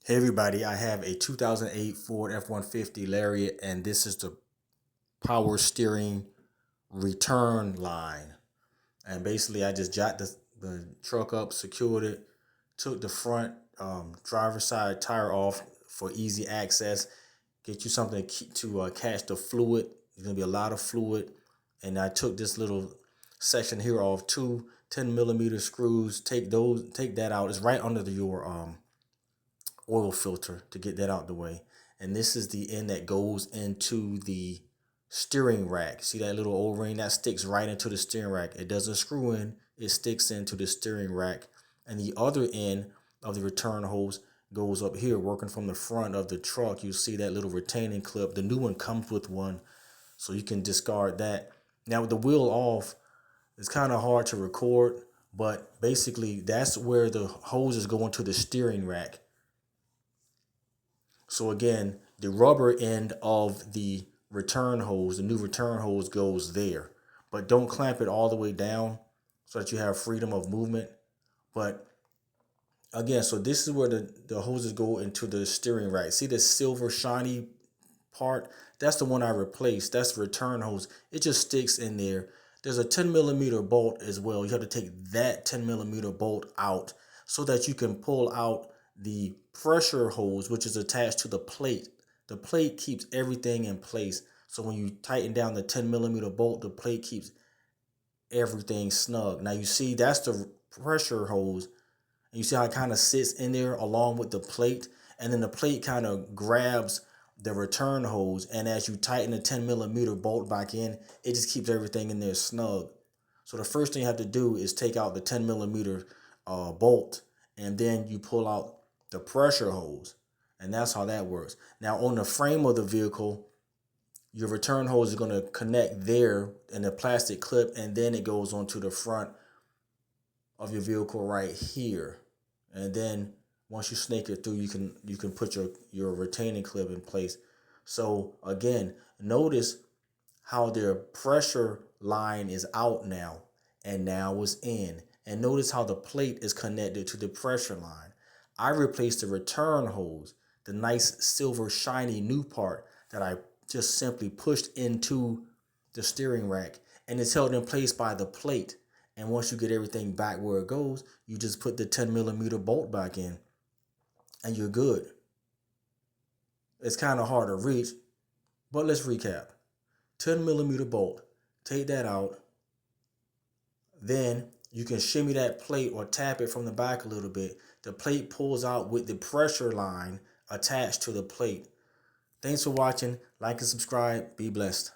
Hey everybody, I have a 2008 Ford F-150 Lariat, and this is the power steering return line. And basically I just jacked the truck up, secured it, took the front driver's side tire off for easy access, get you something to catch the fluid. There's gonna be a lot of fluid. And I took this little section here off, two 10mm screws, take that out. It's right under your oil filter to get that out the way. And this is the end that goes into the steering rack. See that little O-ring that sticks right into the steering rack? It doesn't screw in, it sticks into the steering rack. And the other end of the return hose goes up here, working from the front of the truck. You see that little retaining clip. The new one comes with one, so you can discard that. Now with the wheel off, it's kind of hard to record, but basically that's where the hoses go into the steering rack. So again, the rubber end of the return hose, the new return hose goes there, but don't clamp it all the way down so that you have freedom of movement. But again, so this is where the hoses go into the steering rack. See this silver shiny part? That's the one I replaced. That's the return hose. It just sticks in there. There's a 10mm bolt as well. You have to take that 10mm bolt out so that you can pull out the pressure hose, which is attached to the plate. The plate keeps everything in place. So when you tighten down the 10mm bolt, the plate keeps everything snug. Now you see that's the pressure hose. And you see how it kind of sits in there along with the plate. And then the plate kind of grabs the return hose. And as you tighten the 10mm bolt back in, it just keeps everything in there snug. So the first thing you have to do is take out the 10mm bolt, and then you pull out the pressure hose. And that's how that works. Now on the frame of the vehicle, your return hose is going to connect there in a plastic clip, and then it goes onto the front of your vehicle right here. And then once you snake it through, you can put your retaining clip in place. So again, notice how their pressure line is out now, and now is in. And notice how the plate is connected to the pressure line. I replaced the return hose, the nice silver shiny new part that I just simply pushed into the steering rack, and it's held in place by the plate. And once you get everything back where it goes, you just put the 10mm bolt back in and you're good. It's kind of hard to reach, but let's recap. 10mm bolt, take that out. Then you can shimmy that plate or tap it from the back a little bit. The plate pulls out with the pressure line attached to the plate. Thanks for watching. Like and subscribe. Be blessed.